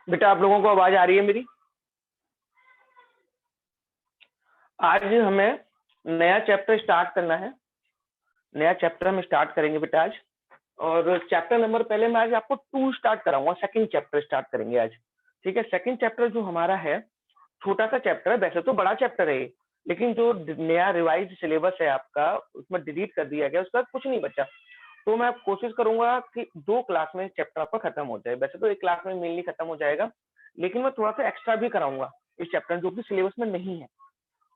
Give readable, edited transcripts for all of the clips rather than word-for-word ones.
बेटा आप लोगों को आवाज आ रही है मेरी? आज हमें नया चैप्टर स्टार्ट करना है। नया चैप्टर हम स्टार्ट करेंगे बेटा आज। और चैप्टर नंबर पहले मैं आज आपको 2 स्टार्ट कराऊंगा। सेकंड चैप्टर स्टार्ट करेंगे आज। ठीक है, सेकंड चैप्टर जो हमारा है छोटा सा चैप्टर है, वैसे तो बड़ा चैप्टर है ये, लेकिन जो नया रिवाइज सिलेबस है आपका उसमें डिलीट कर दिया गया, उसका कुछ नहीं बचा। तो मैं कोशिश करूंगा कि 2 क्लास में चैप्टर आपका खत्म हो जाए। वैसे तो 1 क्लास में मेनली खत्म हो जाएगा, लेकिन मैं थोड़ा सा एक्स्ट्रा भी कराऊंगा इस चैप्टर जो कि सिलेबस में नहीं है,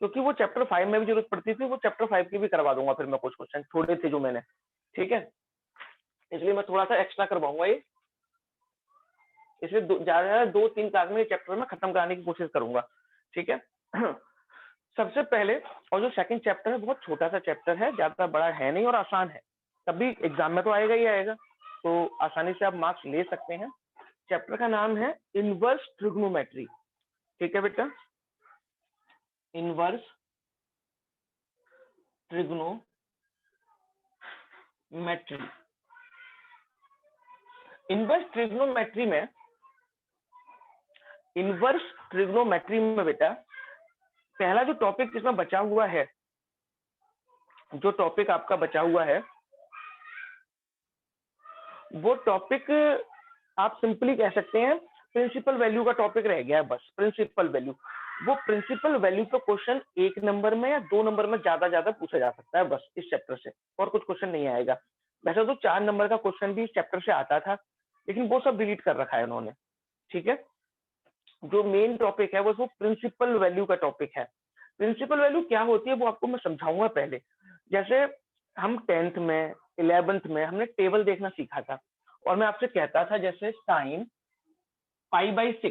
क्योंकि वो चैप्टर 5 में भी जरूरत पड़ती थी, वो चैप्टर 5 की भी करवा दूंगा फिर मैं। कुछ क्वेश्चन थोड़े थे जो मैंने, ठीक है, इसलिए मैं थोड़ा सा एक्स्ट्रा करवाऊंगा ये। इसलिए ज्यादा से ज्यादा 2-3 क्लास में ये चैप्टर मैं खत्म कराने की कोशिश करूंगा। ठीक है। सबसे पहले, और जो सेकंड चैप्टर है बहुत छोटा सा चैप्टर है, ज्यादा बड़ा है नहीं और आसान है, तभी एग्जाम में तो आएगा ही आएगा, तो आसानी से आप मार्क्स ले सकते हैं। चैप्टर का नाम है इनवर्स ट्रिग्नोमेट्री। ठीक है बेटा, इनवर्स ट्रिग्नोमेट्री। इनवर्स ट्रिग्नोमेट्री में बेटा पहला जो टॉपिक इसमें बचा हुआ है, जो टॉपिक आपका बचा हुआ है वो टॉपिक आप सिंपली कह सकते हैं प्रिंसिपल वैल्यू का टॉपिक रह गया है। बस प्रिंसिपल वैल्यू, वो प्रिंसिपल वैल्यू का क्वेश्चन 1 नंबर में या 2 नंबर में ज्यादा पूछा जा सकता है बस इस चैप्टर से, और कुछ क्वेश्चन नहीं आएगा। वैसे तो 4 नंबर का क्वेश्चन भी इस चैप्टर से आता था, लेकिन वो सब डिलीट कर रखा है उन्होंने। ठीक है, जो मेन टॉपिक है वो प्रिंसिपल वैल्यू का टॉपिक है। प्रिंसिपल वैल्यू क्या होती है वो आपको मैं समझाऊंगा पहले। जैसे हम 10th में 11th में हमने टेबल देखना सीखा था, और मैं आपसे कहता था जैसे साइन π/6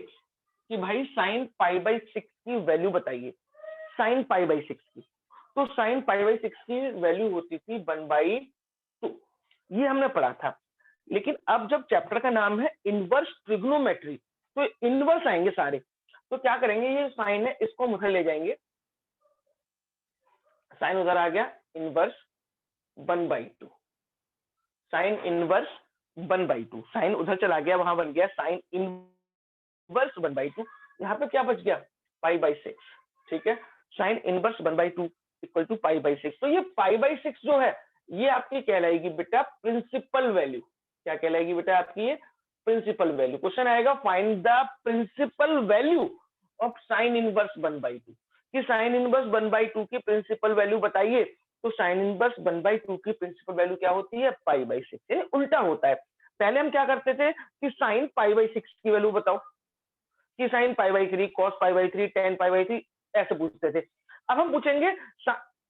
कि भाई साइन π/6 की वैल्यू बताइए, साइन π/6 की। तो साइन π/6 की वैल्यू होती थी 1/2, ये हमने पढ़ा था। लेकिन अब जब चैप्टर का नाम है इनवर्स ट्रिग्नोमेट्री, तो इनवर्स आएंगे सारे। तो क्या करेंगे, ये साइन है इसको हम उधर ले जाएंगे, साइन उधर आ गया, इनवर्स 1/2, साइन इनवर्स 1/2, साइन उधर चला गया, वहां बन गया साइन इनवर्स 1/2। यहाँ पे क्या बच गया, π/6। ठीक है, साइन इनवर्स 1/2 इक्वल टू π/6। तो ये π/6 जो है ये आपकी कहलाएगी बेटा प्रिंसिपल वैल्यू। क्या कहलाएगी बेटा आपकी, ये प्रिंसिपल वैल्यू। क्वेश्चन आएगा find the principal value of sine inverse 1/2, कि साइन इनवर्स 1/2 की प्रिंसिपल वैल्यू बताइए। तो साइन इनवर्स 1/2 की प्रिंसिपल वैल्यू क्या होती है, π/6। उल्टा होता है, पहले हम क्या करते थे कि साइन π/6 की वैल्यू बताओ, कि साइन π/3, कॉस π/3, टेन π/3 ऐसे पूछते थे। अब हम पूछेंगे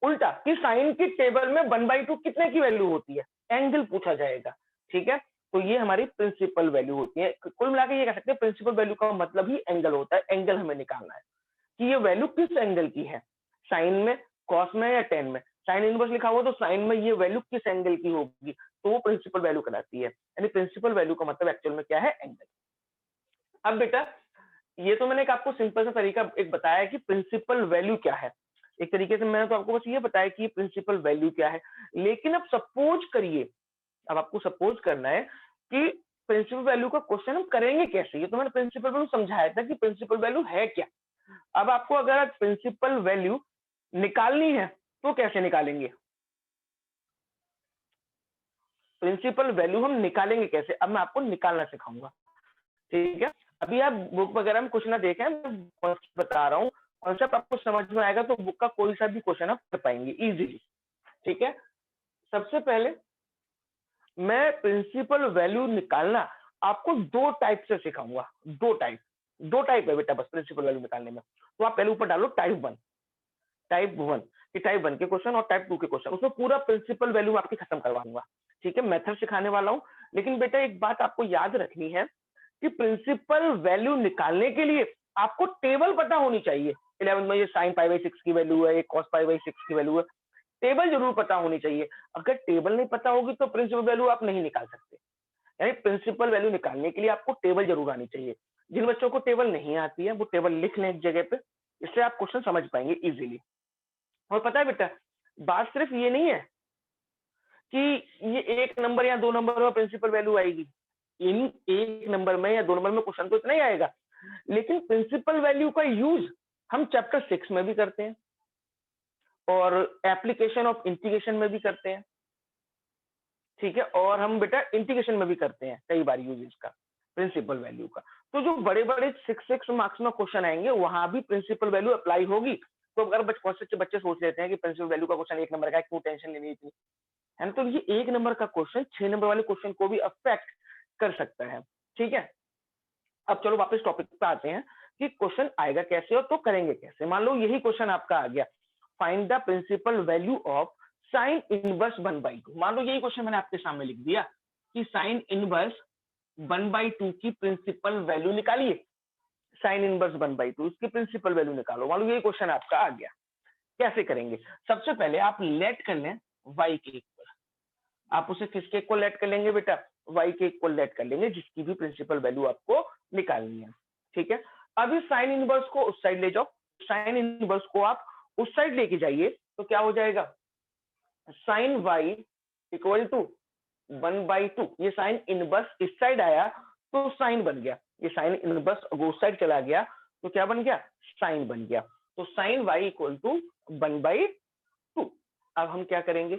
उल्टा कि साइन की टेबल में 1/2 कितने की वैल्यू होती है, एंगल पूछा जाएगा। ठीक है, तो ये हमारी प्रिंसिपल वैल्यू होती है। कुल मिलाकर ये कह सकते हैं प्रिंसिपल वैल्यू का मतलब ही एंगल होता है। एंगल हमें निकालना है कि ये वैल्यू किस एंगल की है, साइन में, कॉस में या टेन में। साइन इनवर्स लिखा हुआ तो साइन में ये वैल्यू किस एंगल की होगी, तो वो प्रिंसिपल वैल्यू कहलाती है। यानी प्रिंसिपल वैल्यू का मतलब एक्चुअल में क्या है, एंगल। अब बेटा ये तो मैंने एक आपको सिंपल सा तरीका एक बताया कि प्रिंसिपल वैल्यू क्या है। एक तरीके से मैंने तो आपको बस ये बताया कि प्रिंसिपल वैल्यू क्या है। लेकिन अब सपोज करिए, अब आपको सपोज करना है कि प्रिंसिपल वैल्यू का क्वेश्चन हम करेंगे कैसे। ये तो मैंने प्रिंसिपल वैल्यू समझाया था कि प्रिंसिपल वैल्यू है क्या। अब आपको अगर प्रिंसिपल वैल्यू निकालनी है तो कैसे निकालेंगे, प्रिंसिपल वैल्यू हम निकालेंगे कैसे, अब मैं आपको निकालना सिखाऊंगा। ठीक है, अभी आप बुक वगैरह में कुछ ना देखें, मैं बता रहा हूँ, कॉन्सेप्ट आपको समझ में आएगा तो बुक का कोई सा भी क्वेश्चन आप कर पाएंगे इजीली। ठीक है, सबसे पहले मैं प्रिंसिपल वैल्यू निकालना आपको 2 टाइप से सिखाऊंगा। 2 टाइप है बेटा बस प्रिंसिपल वैल्यू निकालने में। तो आप पहले ऊपर डालो टाइप 1, कि टाइप 1 के क्वेश्चन और टाइप 2 के क्वेश्चन, उसमें पूरा प्रिंसिपल वैल्यू आपकी खत्म करवा दूंगा। ठीक है, मेथड सिखाने वाला हूँ। लेकिन बेटा एक बात आपको याद रखनी है कि प्रिंसिपल वैल्यू निकालने के लिए आपको टेबल पता होनी चाहिए। 11 में ये साइन π/6 की वैल्यू है, ये कॉस π/6 की वैल्यू है, टेबल जरूर पता होनी चाहिए। अगर टेबल नहीं पता होगी तो प्रिंसिपल वैल्यू आप नहीं निकाल सकते। यानी प्रिंसिपल वैल्यू निकालने के लिए आपको टेबल जरूर आनी चाहिए। जिन बच्चों को टेबल नहीं आती है वो टेबल लिख लें एक जगह पे, इससे आप क्वेश्चन समझ पाएंगे इजीली। और पता है बेटा बात सिर्फ ये नहीं है कि ये 1 नंबर या 2 नंबर में प्रिंसिपल वैल्यू आएगी। इन एक नंबर में या 2 नंबर में क्वेश्चन तो इतना ही आएगा, लेकिन प्रिंसिपल वैल्यू का यूज हम चैप्टर 6 में भी करते हैं और एप्लीकेशन ऑफ इंटीग्रेशन में भी करते हैं, ठीक है, और हम बेटा इंटीग्रेशन में भी करते हैं कई बार यूज इसका प्रिंसिपल वैल्यू का। तो जो बड़े बड़े 6 मार्क्स में क्वेश्चन आएंगे वहां भी प्रिंसिपल वैल्यू अप्लाई होगी। तो अगर बच्चे सोच लेते हैं कि प्रिंसिपल वैल्यू का क्वेश्चन 1 नंबर का है, क्यों टेंशन लेनी इतनी, है ना? तो ये 1 नंबर का क्वेश्चन 6 नंबर वाले क्वेश्चन को भी अफेक्ट कर सकता है, ठीक है। अब चलो वापस टॉपिक पे आते हैं कि क्वेश्चन आएगा कैसे और तो करेंगे कैसे। मान लो यही क्वेश्चन आपका आ गया, find the principal value of sine inverse 1/2। मान लो यही क्वेश्चन मैंने आपके सामने लिख दिया कि साइन इनवर्स 1/2 की प्रिंसिपल वैल्यू निकालिए, साइन इनवर्स 1/2 इसकी प्रिंसिपल वैल्यू निकालो। मान लो यही क्वेश्चन आपका आ गया, कैसे करेंगे? सबसे पहले आप लेट कर लें y के इक्वल। आप उसे किसके इक्वल लेट कर लेंगे बेटा? y के इक्वल लेट कर लेंगे, जिसकी भी प्रिंसिपल वैल्यू आपको निकालनी है, ठीक है। अब इस साइन इनवर्स को उस साइड ले जाओ, साइन इनवर्स को आप उस साइड लेके जाइए तो क्या हो जाएगा? Sine y equal to 1/2। ये साइन इनवर्स इस साइड आया तो साइन बन गया, ये साइन इनवर्स उस साइड चला गया तो क्या बन गया? साइन बन गया। तो साइन y इक्वल टू 1/2। अब हम क्या करेंगे?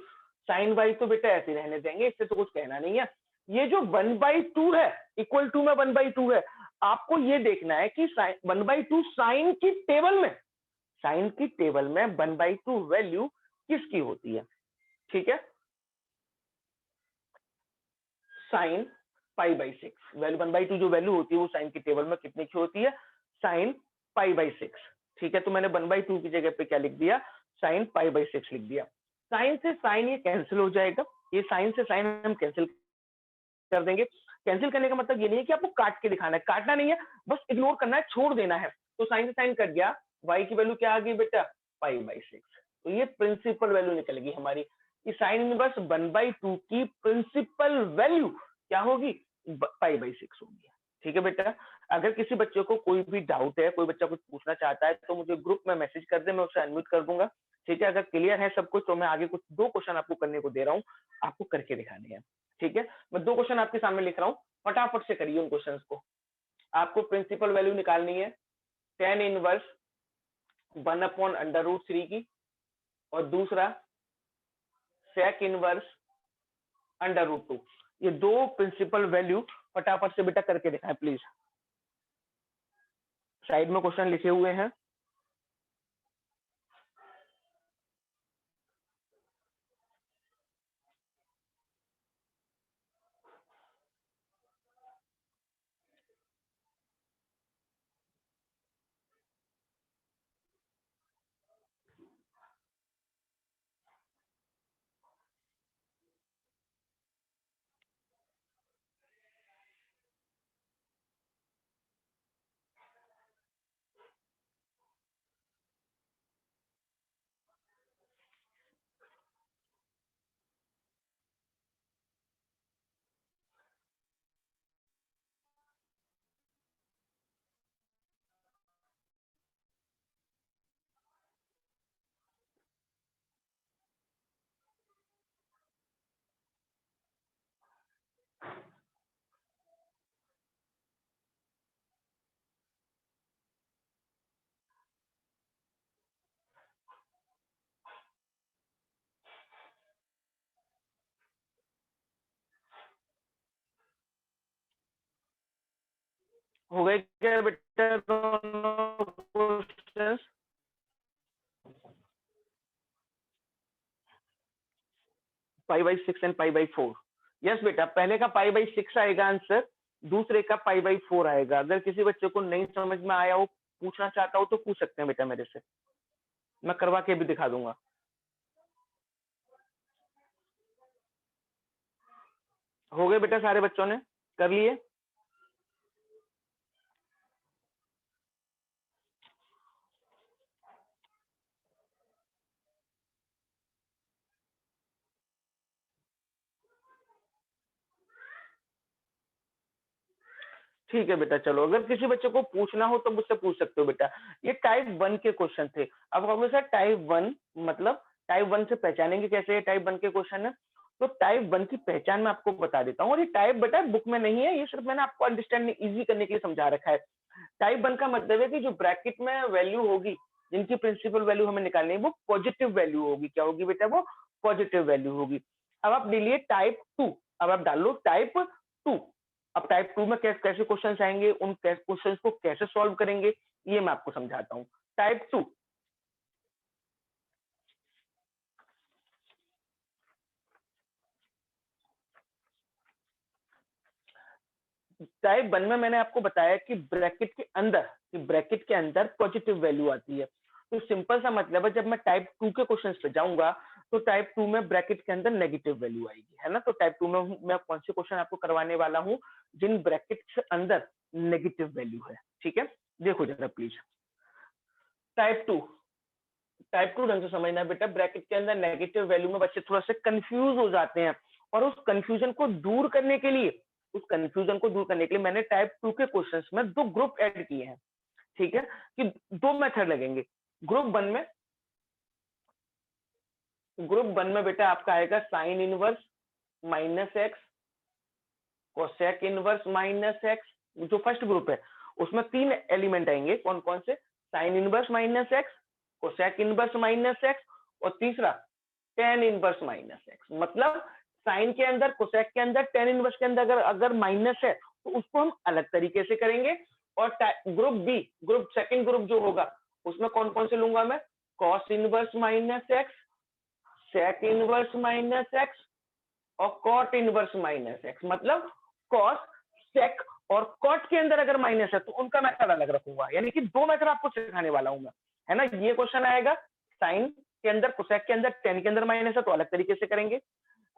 साइन y तो बेटा ऐसे रहने देंगे, इससे तो कुछ कहना नहीं है। ये जो 1/2 है, इक्वल टू में 1/2 है, आपको ये देखना है कि 1/2 साइन की टेबल में, साइन की टेबल में 1/2 वैल्यू किसकी होती है, ठीक है। साइन π/6 वैल्यू 1/2 जो वैल्यू होती है वो साइन की टेबल में कितने की होती है? साइन π/6, ठीक है। तो मैंने 1/2 की जगह पे क्या लिख दिया? साइन π/6 लिख दिया। साइन से साइन ये कैंसिल हो जाएगा, ये साइन से साइन हम कैंसिल कर देंगे। कैंसिल करने का मतलब ये नहीं है कि आपको काट के दिखाना है, काटना नहीं है, बस इग्नोर करना है, छोड़ देना है। तो साइन से साइन कट गया, y की वैल्यू क्या आ गई बेटा? π/6। तो ये प्रिंसिपल वैल्यू निकलेगी हमारी कि साइन इनवर्स 1/2 की प्रिंसिपल वैल्यू क्या होगी? π/6 होगी, ठीक है बेटा। अगर किसी बच्चे को कोई भी डाउट है, कोई बच्चा कुछ पूछना चाहता है तो मुझे ग्रुप में मैसेज कर दे, मैं उसे अनम्यूट कर दूंगा, ठीक है। अगर क्लियर है सब कुछ तो मैं आगे कुछ 2 क्वेश्चन आपको करने को दे रहा हूँ, आपको करके दिखाने हैं, ठीक है। मैं 2 क्वेश्चन आपके सामने लिख रहा हूँ, फटाफट से करिए उन क्वेश्चंस को। आपको प्रिंसिपल वैल्यू निकालनी है tan इनवर्स 1/√3 की, और दूसरा sec इनवर्स √2। ये 2 प्रिंसिपल वैल्यू फटाफट से बेटा करके दिखाएं प्लीज। साइड में क्वेश्चन लिखे हुए हैं, हो गए क्या बेटा दोनों क्वेश्चंस? π/6 एंड π/4। यस बेटा, पहले का π/6 आएगा आंसर, दूसरे का π/4 आएगा। अगर किसी बच्चे को नहीं समझ में आया हो, पूछना चाहता हो तो पूछ सकते हैं बेटा मेरे से, मैं करवा के भी दिखा दूंगा। हो गए बेटा, सारे बच्चों ने कर लिए? ठीक है बेटा, चलो अगर किसी बच्चे को पूछना हो तो मुझसे पूछ सकते हो बेटा। ये टाइप 1 के क्वेश्चन थे। अब हमेशा टाइप 1 मतलब टाइप 1 से पहचानेंगे कैसे ये टाइप 1 के क्वेश्चन है? तो टाइप 1 की पहचान मैं आपको बता देता हूँ, और ये टाइप बेटा बुक में नहीं है, ये सिर्फ मैंने आपको अंडरस्टैंड इजी करने के लिए समझा रखा है। टाइप 1 का मतलब है कि जो ब्रैकेट में वैल्यू होगी, जिनकी प्रिंसिपल वैल्यू हमें निकालनी है, वो पॉजिटिव वैल्यू होगी। क्या होगी बेटा? वो पॉजिटिव वैल्यू होगी। अब आप डालिए टाइप 2, अब आप डाल लो टाइप 2। अब टाइप 2 में कैसे क्वेश्चन आएंगे, उन क्वेश्चन को कैसे सॉल्व करेंगे, ये मैं आपको समझाता हूँ। टाइप 2, टाइप 1 में मैंने आपको बताया कि ब्रैकेट के अंदर पॉजिटिव वैल्यू आती है। तो सिंपल सा मतलब है, जब मैं टाइप 2 के क्वेश्चन पे जाऊंगा तो टाइप 2 में ब्रैकेट के अंदर नेगेटिव वैल्यू आएगी, है ना। तो टाइप 2 में मैं कौन से क्वेश्चन आपको करवाने वाला हूँ, जिन ब्रैकेट के अंदर नेगेटिव वैल्यू है। ठीक है, देखो जरा प्लीज। टाइप 2, टाइप 2 ढंग से समझना बेटा। ब्रैकेट के अंदर नेगेटिव वैल्यू में बच्चे थोड़ा सा कंफ्यूज हो जाते हैं, और उस कंफ्यूजन को दूर करने के लिए मैंने टाइप 2 के क्वेश्चंस में 2 ग्रुप ऐड किए हैं। ठीक है, कि 2 मेथड लगेंगे। ग्रुप 1 में बेटा आपका आएगा sign inverse minus x, cosec inverse minus x. जो फर्स्ट ग्रुप है उसमें 3 एलिमेंट आएंगे। कौन कौन से? Sign inverse minus x, cosec inverse minus x, और तीसरा टेन इनवर्स माइनस एक्स। मतलब साइन के अंदर, कोसेक के अंदर, टेन इनवर्स के अंदर अगर माइनस है तो उसको हम अलग तरीके से करेंगे। और ग्रुप बी, सेकंड ग्रुप जो होगा, उसमें कौन कौन से लूंगा मैं? Cos inverse minus x, sec inverse minus x, और कॉट इनवर्स माइनस एक्स। मतलब कॉस, सेक और कॉट के अंदर अगर माइनस है तो उनका मेथड अलग रखूंगा। यानी कि 2 मेथड आपको सिखाने वाला हूं मैं, है ना। ये क्वेश्चन आएगा साइन के अंदर, कोसेक के अंदर, टेन के अंदर माइनस है तो अलग तरीके से करेंगे।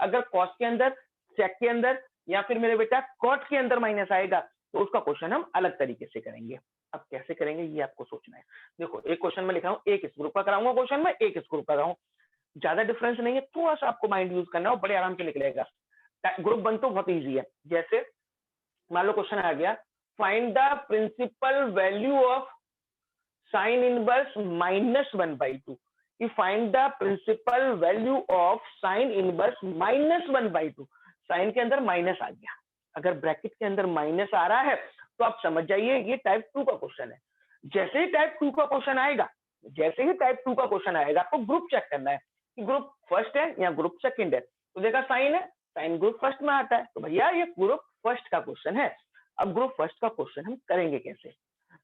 अगर कॉस के अंदर, सेक के अंदर, या फिर मेरे बेटा कॉट के अंदर माइनस आएगा तो उसका क्वेश्चन हम अलग तरीके से करेंगे। अब कैसे करेंगे ये आपको सोचना है। देखो, एक क्वेश्चन में लिखा हूं, एक इस ग्रुप का कराऊंगा क्वेश्चन में, एक इस ग्रुप का कराऊंगा। ज्यादा डिफरेंस नहीं है, थोड़ा सा आपको माइंड यूज करना है और बड़े आराम से निकलेगा। ग्रुप 1 तो बहुत इजी है। जैसे मान लो क्वेश्चन आ गया, find the principal value of sine inverse minus 1/2। कि find the principal value of sine inverse minus 1/2। Sine के अंदर माइनस आ गया, अगर ब्रैकेट के अंदर माइनस आ रहा है तो आप समझ जाइए ये टाइप 2 का क्वेश्चन है। जैसे ही टाइप 2 का क्वेश्चन आएगा, आपको ग्रुप चेक करना है कि ग्रुप फर्स्ट है या ग्रुप सेकंड है। तो देखा साइन है, साइन ग्रुप फर्स्ट में आता है, तो भैया ये ग्रुप फर्स्ट का क्वेश्चन है। अब ग्रुप फर्स्ट का क्वेश्चन हम करेंगे कैसे?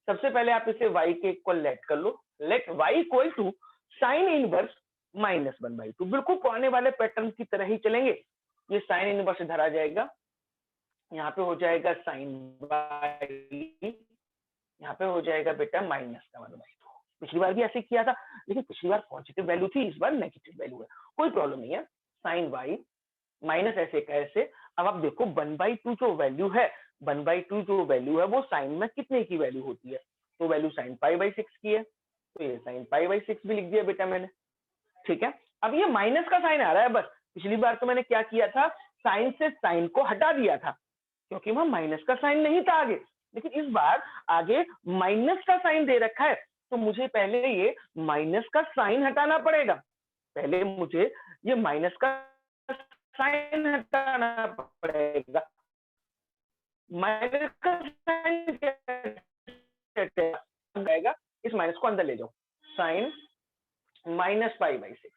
सबसे पहले आप इसे y के इक्वल लेट कर लो। Let y equal to sine inverse minus 1/2। बिल्कुल पुराने वाले पैटर्न की तरह ही चलेंगे। ये साइन इनवर्स इधर आ जाएगा, यहाँ पे हो जाएगा साइन y, यहाँ पे हो जाएगा बेटा माइनस का 1/2। पिछली बार भी ऐसे किया था, लेकिन पिछली बार पॉजिटिव वैल्यू थी, इस बार नेगेटिव वैल्यू है, कोई प्रॉब्लम नहीं है। साइन y माइनस ऐसे कैसे? अब आप देखो 1/2 जो वैल्यू है, 1/2 जो वैल्यू है वो साइन में कितने की वैल्यू होती है? तो वैल्यू साइन π/6 की है, तो ये साइन π/6 भी लिख दिया बेटा मैंने। ठीक है, अब ये माइनस का साइन आ रहा है। बस पिछली बार तो मैंने क्या किया था, साइन से साइन को हटा दिया था, क्योंकि वहां माइनस का साइन नहीं था आगे। लेकिन इस बार आगे माइनस का साइन दे रखा है, तो मुझे पहले ये माइनस का साइन हटाना पड़ेगा। पहले मुझे ये माइनस का साइन हटाना पड़ेगा। माइनस का साइन क्या, इस माइनस को अंदर ले जाओ, साइन माइनस π/6।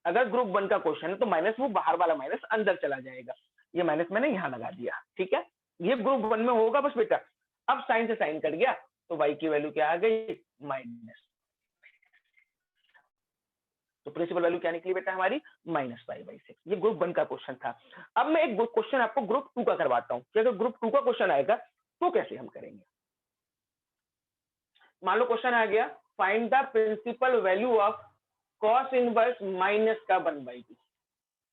अगर ग्रुप 1 का क्वेश्चन है तो माइनस, वो बाहर वाला माइनस अंदर चला जाएगा। ये माइनस मैंने यहां लगा दिया। ठीक है, ये ग्रुप 1 में होगा बस बेटा। अब साइन से साइन कट गया तो y की वैल्यू क्या आ गई? माइनस। तो प्रिंसिपल वैल्यू क्या निकली बेटा हमारी? माइनस π/6। ये ग्रुप 1 का क्वेश्चन था। अब मैं एक क्वेश्चन आपको ग्रुप 2 का करवाता हूँ कि अगर ग्रुप 2 का क्वेश्चन आएगा तो कैसे हम करेंगे। मान लो क्वेश्चन आ गया, find the principal value of cos inverse minus का 1/2।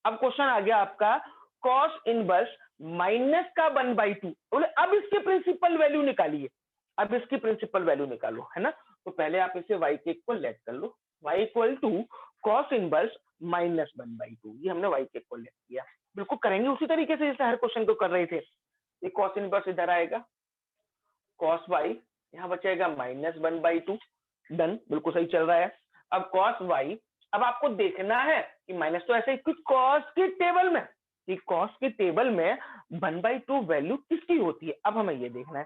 अब क्वेश्चन आ गया आपका कॉस इनवर्स माइनस का 1/2। बोले अब इसके प्रिंसिपल वैल्यू निकालिए, अब इसकी प्रिंसिपल वैल्यू निकालो, है ना। तो पहले आप इसे y के इक्वल लेट कर लो, y equal to cos inverse minus 1/2। ये हमने y के इक्वल लेट किया। बिल्कुल करेंगे उसी तरीके से जैसे हर क्वेश्चन को कर रहे थे। ये कॉस इनवर्स इधर आएगा, कॉस y यहाँ बचेगा माइनस 1/2। डन, बिल्कुल सही चल रहा है। अब कॉस y, अब आपको देखना है कि माइनस तो ऐसे ही कॉस के टेबल में, कि कॉस के टेबल में 1/2 वैल्यू किसकी होती है, अब हमें ये देखना है।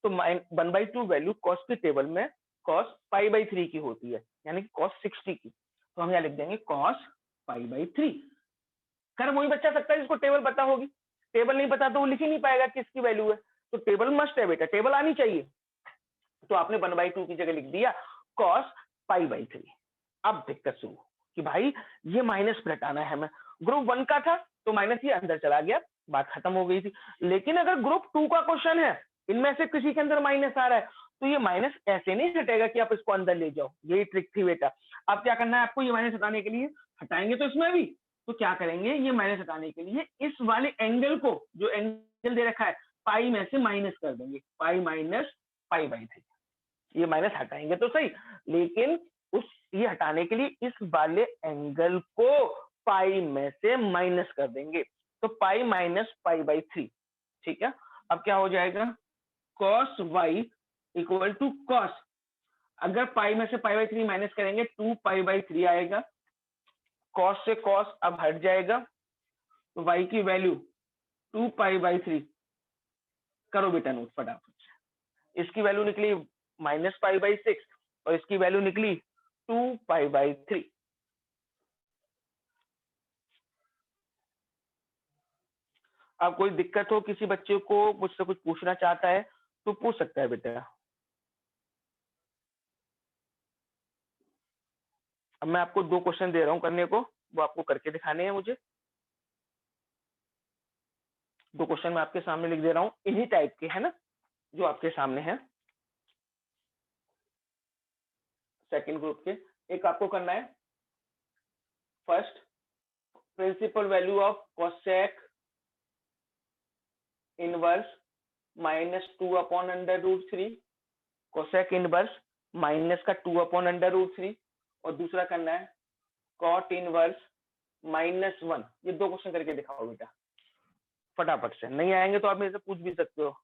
तो 1/2 वैल्यू कॉस के टेबल में कॉस π/3 की होती है, यानी कि कॉस 60 की। तो हम यहाँ लिख देंगे कॉस π/3। खैर वही बच्चा सकता है जिसको टेबल पता होगी, टेबल नहीं पता तो वो लिख ही नहीं पाएगा किसकी वैल्यू है। तो टेबल मस्ट है बेटा, टेबल आनी चाहिए। तो आपने 1/2 की जगह लिख दिया कॉस π/3। अब दिक्कत शुरू कि भाई ये माइनस पे हटाना है हमें। ग्रुप 1 का था तो माइनस ये अंदर चला गया, बात खत्म हो गई थी। लेकिन अगर ग्रुप 2 का क्वेश्चन है, इनमें से किसी के अंदर माइनस आ रहा है, तो ये माइनस ऐसे नहीं हटेगा कि आप इसको अंदर ले जाओ। यही ट्रिक थी बेटा। अब क्या करना है आपको, ये माइनस हटाने के लिए, हटाएंगे तो इसमें भी, तो क्या करेंगे, ये माइनस हटाने के लिए इस वाले एंगल को, जो एंगल दे रखा है, पाई में से माइनस कर देंगे, पाई माइनस π/3। ये माइनस हटाएंगे तो सही, लेकिन उस ये हटाने के लिए इस वाले एंगल को पाई में से माइनस कर देंगे, तो पाई माइनस π/3। ठीक है, अब क्या हो जाएगा, cos y equal to cos, अगर पाई में से π/3 माइनस करेंगे 2π/3 आएगा। कॉस से कॉस अब हट जाएगा, तो y की वैल्यू 2π/3 करो बेटा नोट फटाफट से। इसकी वैल्यू निकली -π/6 और इसकी वैल्यू निकली 2π/3। अब कोई दिक्कत हो, किसी बच्चे को मुझसे कुछ पूछना चाहता है तो पूछ सकता है बेटा। अब मैं आपको 2 क्वेश्चन दे रहा हूं करने को, वो आपको करके दिखाने हैं मुझे। 2 क्वेश्चन मैं आपके सामने लिख दे रहा हूं, इन्हीं टाइप के है ना, जो आपके सामने है सेकंड ग्रुप के। एक आपको करना है, first principle value of cosec inverse -2/√3, cosec inverse minus का 2/√3, और दूसरा करना है कॉट इनवर्स -1। ये 2 क्वेश्चन करके दिखाओ बेटा फटाफट से। नहीं आएंगे तो आप मेरे से पूछ भी सकते हो।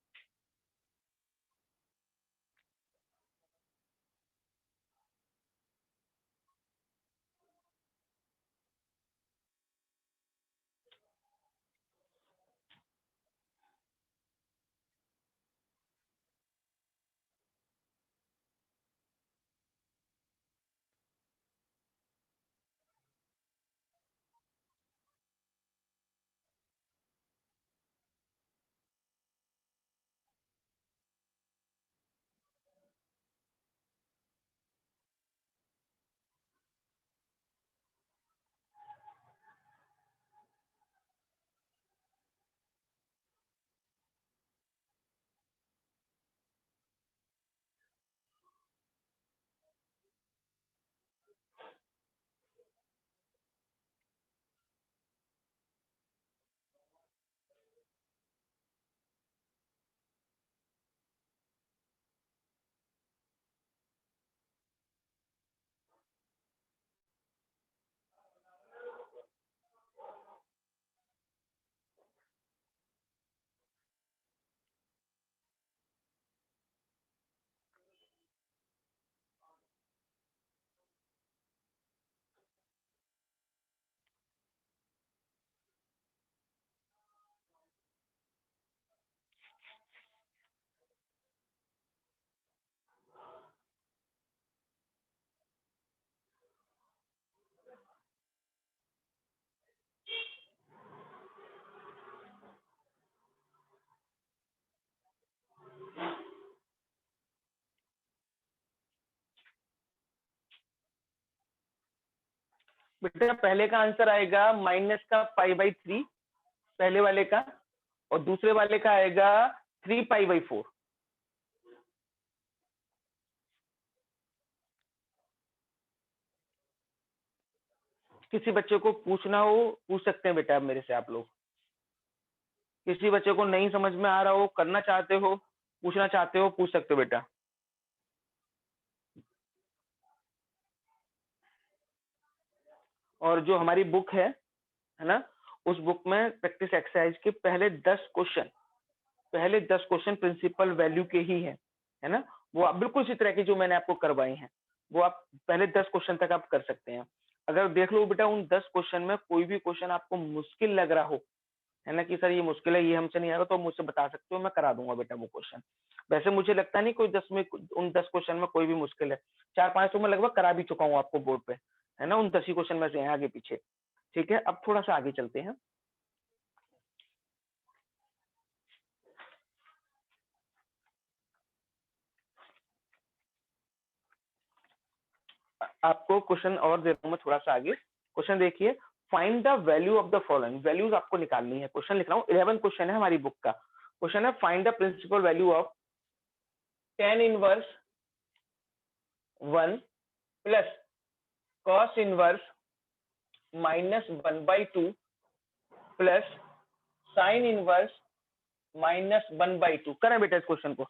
बेटा पहले का आंसर आएगा माइनस का π/3 पहले वाले का, और दूसरे वाले का आएगा 3π/4। किसी बच्चे को पूछना हो पूछ सकते हैं बेटा, अब मेरे से आप लोग। किसी बच्चे को नहीं समझ में आ रहा हो, करना चाहते हो, पूछना चाहते हो, पूछ सकते हो बेटा। और जो हमारी बुक है ना, उस बुक में प्रैक्टिस एक्सरसाइज के पहले 10 क्वेश्चन प्रिंसिपल वैल्यू के ही है ना, वो आप बिल्कुल इसी तरह की जो मैंने आपको करवाई हैं, वो आप पहले 10 क्वेश्चन तक आप कर सकते हैं। अगर देख लो बेटा उन 10 क्वेश्चन में कोई भी क्वेश्चन आपको मुश्किल लग रहा हो, है ना कि सर ये मुश्किल है, ये हमसे नहीं आ रहा, तो मुझसे बता सकते हो, मैं करा दूंगा बेटा वो क्वेश्चन। वैसे मुझे लगता नहीं कोई 10 में उन 10 क्वेश्चन में कोई भी मुश्किल है, 4-5 तो मैं लगभग करा भी चुका हूँ आपको बोर्ड पे, है ना, उन 10 ही क्वेश्चन में से हैं आगे पीछे। ठीक है, अब थोड़ा सा आगे चलते हैं। आपको क्वेश्चन और दे रहा हूं मैं थोड़ा सा आगे। क्वेश्चन देखिए, find the value of the following, values आपको निकालनी है। क्वेश्चन लिख रहा हूँ, 11 क्वेश्चन है हमारी बुक का। क्वेश्चन है find the principal value of tan inverse 1 plus cos inverse -1/2 plus sin inverse -1/2। करें बेटा इस क्वेश्चन को।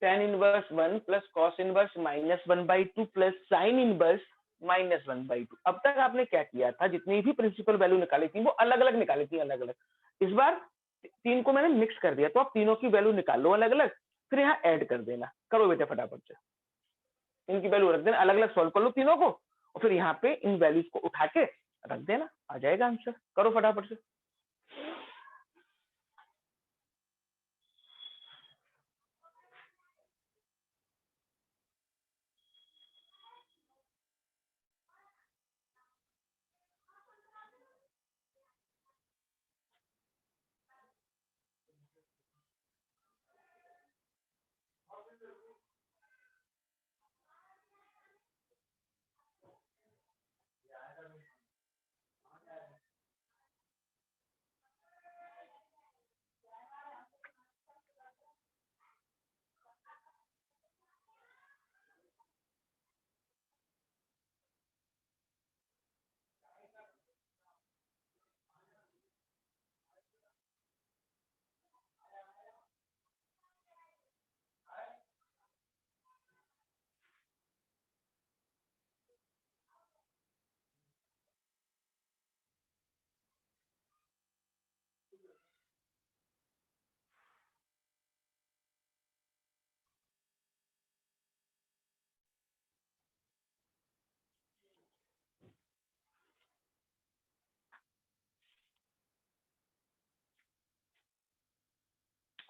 tan inverse 1 plus cos inverse -1/2 plus sin inverse -1/2। अब तक आपने क्या किया था, जितनी भी प्रिंसिपल वैल्यू निकाली थी वो अलग अलग निकाली थी, अलग अलग। इस बार तीन को मैंने मिक्स कर दिया, तो आप तीनों की वैल्यू निकाल लो अलग अलग, फिर यहाँ ऐड कर देना। करो बेटे फटाफट से, इनकी वैल्यू रख देना, अलग अलग सॉल्व कर लो तीनों को, और फिर यहाँ पे इन वैल्यूज को उठा के रख देना, आ जाएगा आंसर। करो फटाफट से।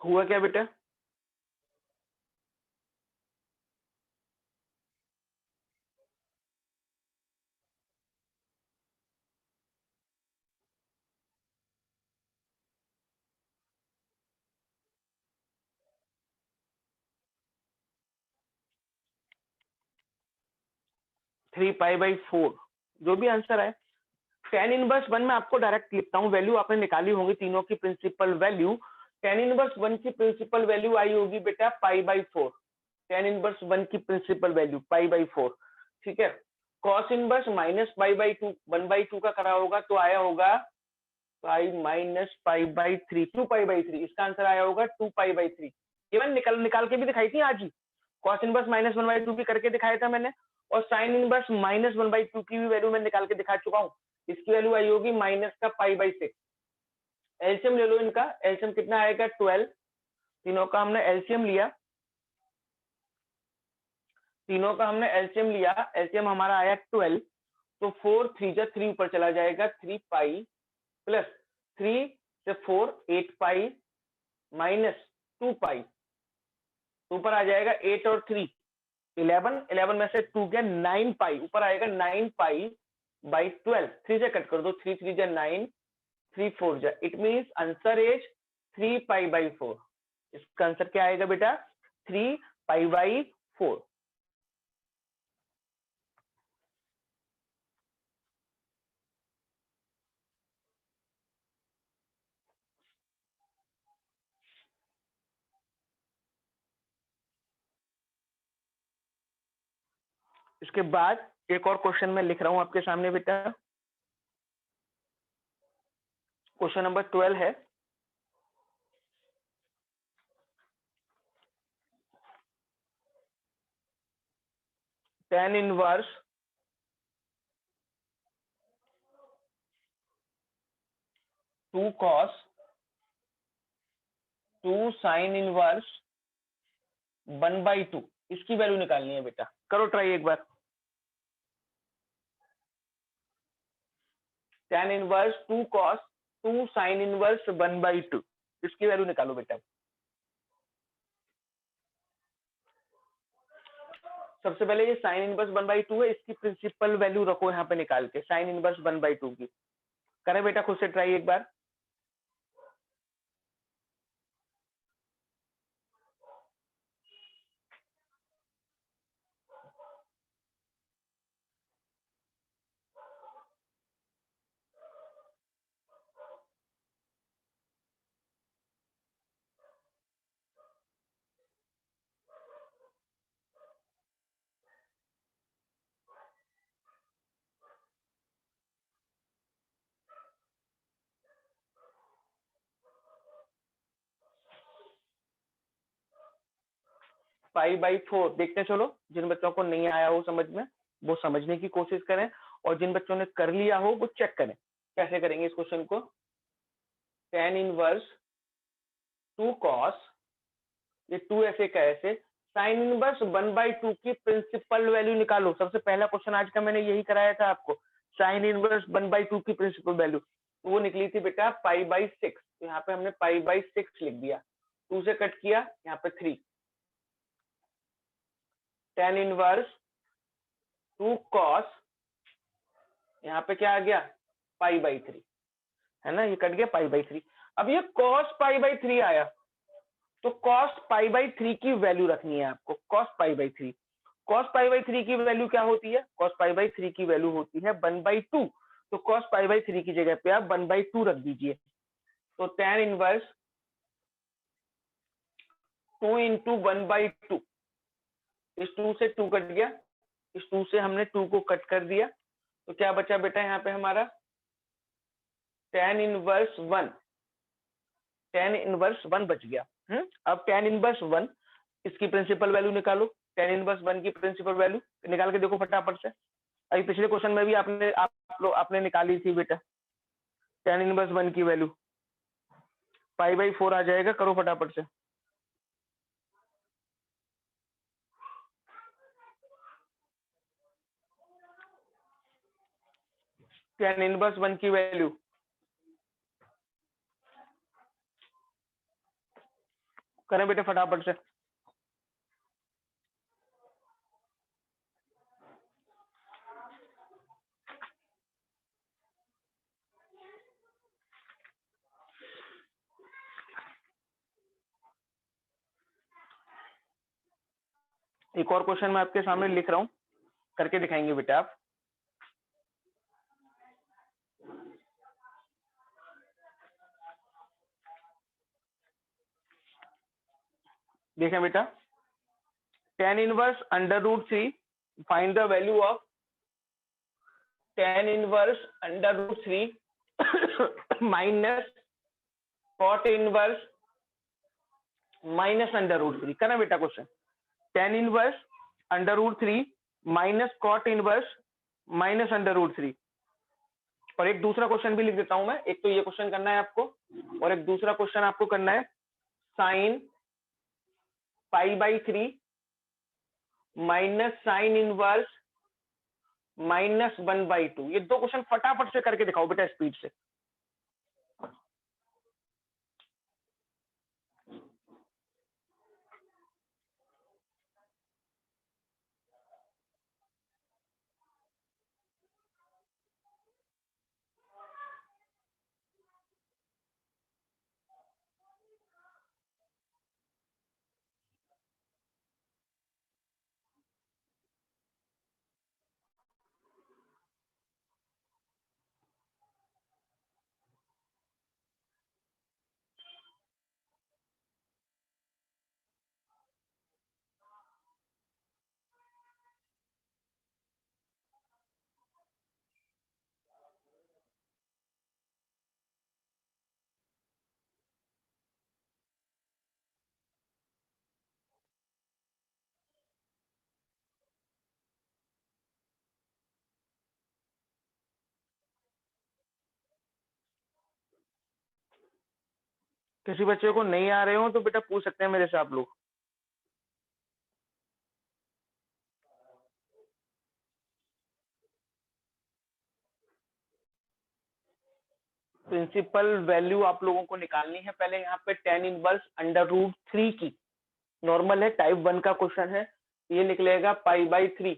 हुआ क्या बेटा? 3π/4 जो भी आंसर है। tan इनवर्स 1 में आपको डायरेक्ट लिखता हूँ, वैल्यू आपने निकाली होगी तीनों की प्रिंसिपल वैल्यू। tan इनवर्स 1 की प्रिंसिपल वैल्यू आई होगी बेटा π/4। tan इनवर्स 1 की प्रिंसिपल वैल्यू π/4। ठीक है, cos इनवर्स -π/2 1/2 का करा होगा तो आया होगा पाई -π/3 2π/3। इसका आंसर आया होगा 2π/3। ये मैंने निकाल के भी दिखाई थी आज ही। cos इनवर्स -1/2 भी करके दिखाया था मैंने, और sin इनवर्स -1/2 की भी वैल्यू मैं निकाल के दिखा चुका हूँ। इसकी वैल्यू आई होगी -π/6। एलसीएम ले लो इनका, एलसीएम कितना आएगा 12। तीनों का हमने एलसीएम लिया, तीनों का हमने एलसीएम लिया, एलसीएम हमारा आया 12। तो 4 3 जा 3 ऊपर चला जाएगा, 3π प्लस 3 से 4 8π माइनस 2π, ऊपर आ जाएगा 8 और 3 11, 11 में से 2 गया 9π, ऊपर आएगा 9π/12। 3 से कट कर दो, 3 3 जा 9, 3 4 जा, इट मींस आंसर इज 3π/4। इसका आंसर क्या आएगा बेटा? 3π/4। इसके बाद एक और क्वेश्चन मैं लिख रहा हूं आपके सामने बेटा, क्वेश्चन नंबर 12 है। tan inverse 2 cos 2 sin inverse 1/2, इसकी वैल्यू निकालनी है बेटा। करो ट्राई एक बार। tan inverse 2 cos 2 sin inverse 1/2, इसकी वैल्यू निकालो बेटा। सबसे पहले ये साइन इनवर्स 1/2 है, इसकी प्रिंसिपल वैल्यू रखो यहाँ पे निकाल के, साइन इनवर्स 1/2 की। करें बेटा खुद से ट्राई एक बार। π/4 देखते चलो, जिन बच्चों को नहीं आया हो समझ में वो समझने की कोशिश करें, और जिन बच्चों ने कर लिया हो वो चेक करें कैसे करेंगे इस क्वेश्चन को। tan इनवर्स 2 cos, ये 2 ऐसे कैसे, साइन इनवर्स 1/2 की प्रिंसिपल वैल्यू निकालो। सबसे पहला क्वेश्चन आज का मैंने यही कराया था आपको, साइन इनवर्स 1/2 की प्रिंसिपल वैल्यू, तो वो निकली थी बेटा π/6। तो यहाँ पे हमने π/6 लिख दिया, 2 से कट किया, यहाँ पे 3, tan इनवर्स 2 cos, यहाँ पे क्या आ गया π/3, है ना, ये कट गया π/3। अब ये cos π/3 आया, तो cos π/3 की वैल्यू रखनी है आपको, cos π/3। cos π/3 की वैल्यू क्या होती है, cos π/3 की वैल्यू होती है 1/2, तो cos π/3 की जगह पे आप 1/2 रख दीजिए। तो tan इनवर्स 2 इंटू 1/2, इस 2 से 2 कट गया, इस 2 से हमने 2 को कट कर दिया, तो क्या बचा बेटा यहाँ पे हमारा tan इनवर्स 1, tan इनवर्स 1 बच गया। अब tan इनवर्स 1, इसकी प्रिंसिपल वैल्यू निकालो, tan इनवर्स 1 की प्रिंसिपल वैल्यू निकाल के देखो फटाफट से। अभी पिछले क्वेश्चन में भी आपने निकाली थी बेटा, tan इनवर्स 1 की वैल्यू π/4 आ जाएगा, करो फटाफट से। tan इनवर्स 1 की वैल्यू करें बेटे फटाफट से। एक और क्वेश्चन मैं आपके सामने लिख रहा हूं, करके दिखाएंगे बेटा आप। देखें बेटा, tan inverse √3, find the value of tan inverse √3 minus cot inverse minus √3। करना बेटा question, tan inverse √3 minus cot inverse minus √3। और एक दूसरा क्वेश्चन भी लिख देता हूं मैं, एक तो ये क्वेश्चन करना है आपको, और एक दूसरा क्वेश्चन आपको करना है sine π/3 minus sine inverse minus 1/2। ये दो क्वेश्चन फटाफट से करके दिखाओ बेटा स्पीड से। किसी बच्चे को नहीं आ रहे हो तो बेटा पूछ सकते हैं मेरे से आप लोग। प्रिंसिपल वैल्यू आप लोगों को निकालनी है। पहले यहाँ पे tan इनवर्स √3 की, नॉर्मल है, टाइप 1 का क्वेश्चन है, ये निकलेगा π/3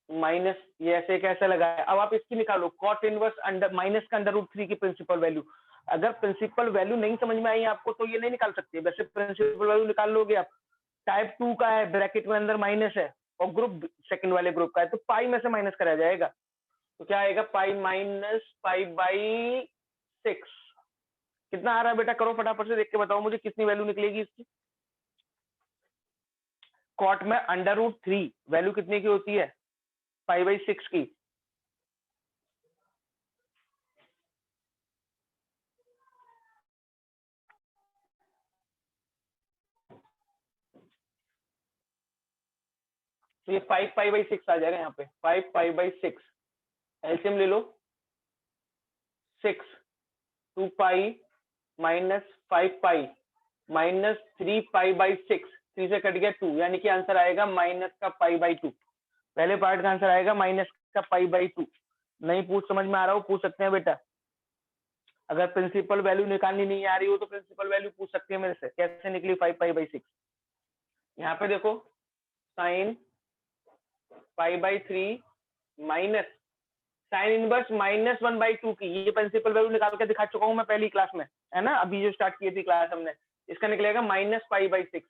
माइनस, ये ऐसे कैसे लगाया। अब आप इसकी निकालो, cot इनवर्स अंडर माइनस का √3 की प्रिंसिपल वैल्यू। अगर प्रिंसिपल वैल्यू नहीं समझ में आई आपको तो ये नहीं निकाल सकते, वैसे प्रिंसिपल वैल्यू निकाल लोगे आप। टाइप 2 का है, ब्रैकेट में अंदर माइनस है, और ग्रुप सेकंड वाले ग्रुप का है, तो पाई में से माइनस करा जाएगा, तो क्या आएगा पाई माइनस π/6। कितना आ रहा है बेटा, करो फटाफट से, देख के बताओ मुझे कितनी वैल्यू निकलेगी इसकी। कॉट में √3 वैल्यू कितने की होती है, π/6 की। तो ये 5 π/6 आ जाएगा यहाँ पे, 5 π/6। एलसीएम ले लो, 6 2 पाई माइनस 5 पाई माइनस 3 π/6, 3 से कट गया 2, यानी कि आंसर आएगा माइनस का π/2। पहले पार्ट का आंसर आएगा माइनस का π/2। नहीं पूछ समझ में आ रहा हो पूछ सकते हैं बेटा। अगर प्रिंसिपल वैल्यू निकालनी नहीं आ रही हो तो प्रिंसिपल वैल्यू पूछ सकते हैं मेरे से, कैसे निकली 5 π/6। यहाँ पे देखो साइन π/3 माइनस साइन इनवर्स -1/2 की, ये प्रिंसिपल वैल्यू निकाल के दिखा चुका हूं मैं पहली क्लास में, है ना, अभी जो स्टार्ट की थी क्लास हमने। इसका निकलेगा -π/6,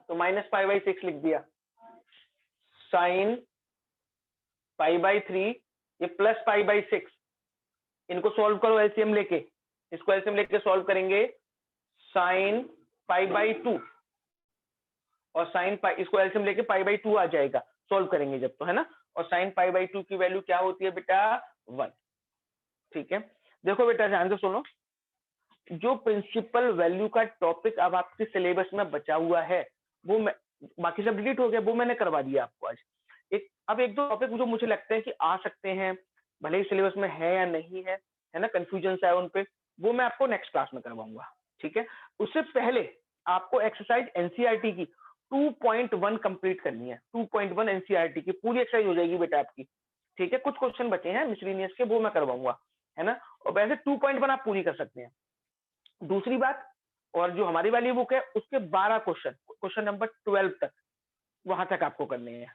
तो -π/6 लिख दिया। साइन π/3 ये प्लस π/6, इनको सॉल्व करो एलसीएम लेके, इसको एलसीएम लेके सॉल्व करेंगे। साइन π/2 और साइन इसको एलसीएम लेके π/2 आ जाएगा, सॉल्व करेंगे जब, तो है ना। और साइन π/2 की वैल्यू क्या होती है बेटा, 1। ठीक है, देखो बेटा ध्यान से सुनो, जो प्रिंसिपल वैल्यू का टॉपिक अब आपके सिलेबस में बचा हुआ है वो बाकी सब डिलीट हो गया, वो मैंने करवा दिया आपको आज। अब एक दो टॉपिक जो मुझे लगता है कि आ सकते हैं, भले ही सिलेबस में है या नहीं है ना, कंफ्यूजन है उन पे, वो मैं आपको नेक्स्ट क्लास में करवाऊंगा। ठीक है, उससे पहले आपको एक्सरसाइज एनसीईआरटी की 2.1 कंप्लीट करनी है। 2.1 एनसीईआरटी की पूरी एक्सरसाइज हो जाएगी बेटा आपकी। ठीक है, कुछ क्वेश्चन बचे हैं मिसलिनियस के, वो मैं करवाऊंगा, है ना। और वैसे 2.1 आप पूरी कर सकते हैं। दूसरी बात, और जो हमारी वाली बुक है उसके 12 क्वेश्चन नंबर 12 तक, वहां तक आपको करने हैं।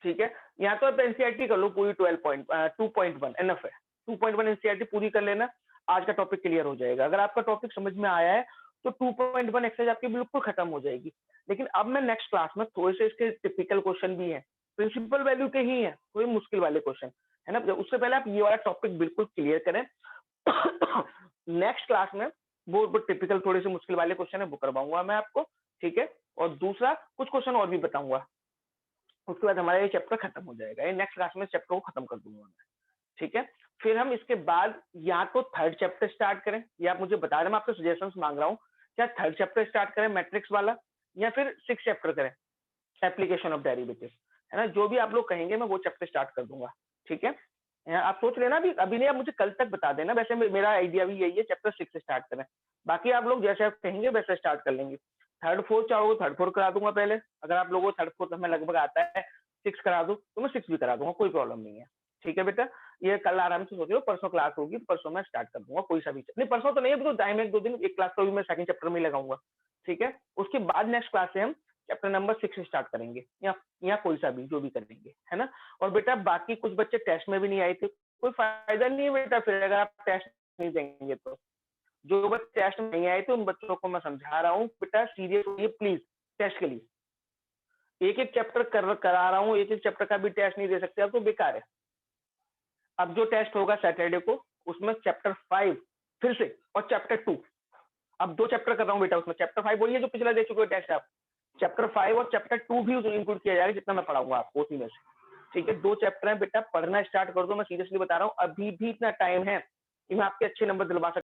ठीक है, यहाँ तो आप एनसीईआरटी कर लो पूरी 2.1 एनफ है। 2.1 एनसीईआरटी पूरी कर लेना, आज का टॉपिक क्लियर हो जाएगा। अगर आपका टॉपिक समझ में आया है तो 2.1 एक्सरसाइज आपकी बिल्कुल खत्म हो जाएगी। लेकिन अब मैं नेक्स्ट क्लास में थोड़े से इसके टिपिकल क्वेश्चन भी हैं, प्रिंसिपल वैल्यू के ही हैं, थोड़े मुश्किल वाले क्वेश्चन, है ना। उससे पहले आप ये वाला टॉपिक बिल्कुल क्लियर करें। नेक्स्ट क्लास में वो टिपिकल थोड़े से मुश्किल वाले क्वेश्चन है वो करवाऊंगा मैं आपको। ठीक है, और दूसरा कुछ क्वेश्चन और भी बताऊंगा, उसके बाद हमारा ये चैप्टर खत्म हो जाएगा। ये नेक्स्ट क्लास में चैप्टर को खत्म कर दूंगा मैं। ठीक है, फिर हम इसके बाद या तो थर्ड चैप्टर स्टार्ट करें, या आप मुझे बता दें, मैं आपसे सजेशंस मांग रहा हूँ, क्या थर्ड चैप्टर स्टार्ट करें मैट्रिक्स वाला, या फिर 6 चैप्टर करें एप्लीकेशन ऑफ डेरिवेटिव्स, है ना। जो भी आप लोग कहेंगे मैं वो चैप्टर स्टार्ट कर दूंगा। ठीक है, आप सोच लेना अभी नहीं, आप मुझे कल तक बता देना। वैसे मेरा आइडिया भी यही है, चैप्टर 6 से स्टार्ट करें, बाकी आप लोग जैसे आप कहेंगे वैसे स्टार्ट कर लेंगे। थर्ड फोर्थ चाहोगे थर्ड फोर्थ करा दूंगा पहले, अगर आप लोगों को थर्ड फोर्थ हमें लगभग आता है 6 करा दूं तो मैं 6 भी करा दूंगा, कोई प्रॉब्लम नहीं है। ठीक है बेटा, ये कल आराम से सोच लो, परसों क्लास होगी, परसों मैं स्टार्ट कर दूंगा कोई सा भी। नहीं परसों तो नहीं, अभी तो टाइम है 1-2 दिन, एक क्लास तो भी मैं सेकंड चैप्टर में लगाऊंगा। ठीक है, उसके बाद नेक्स्ट क्लास से हम चैप्टर नंबर 6 स्टार्ट करेंगे, या कोई सा भी जो भी करेंगे, है ना। और बेटा बाकी कुछ बच्चे टेस्ट में भी नहीं आए थे, कोई फायदा नहीं है बेटा फिर अगर आप टेस्ट नहीं देंगे तो। जो बच्चे टेस्ट में नहीं आए थे उन बच्चों को मैं समझा रहा हूँ, बेटा सीरियस होइए प्लीज टेस्ट के लिए। एक एक चैप्टर करा रहा हूँ, एक एक चैप्टर का भी टेस्ट नहीं दे सकते आप तो बेकार है। अब जो टेस्ट होगा सैटरडे को, उसमें चैप्टर 5 फिर से और चैप्टर 2, अब 2 चैप्टर कर रहा हूँ बेटा, उसमें चैप्टर 5 वही है जो पिछला दे चुके हो टेस्ट आप, चैप्टर 5 और चैप्टर 2 भी इंक्लूड किया जाएगा जितना मैं पढ़ाऊंगा आपको उसी में से। ठीक है, 2 चैप्टर है बेटा, पढ़ना स्टार्ट कर दो, मैं सीरियसली बता रहा हूँ, अभी भी इतना टाइम है कि मैं आपके अच्छे नंबर दिलवा सकता हूँ।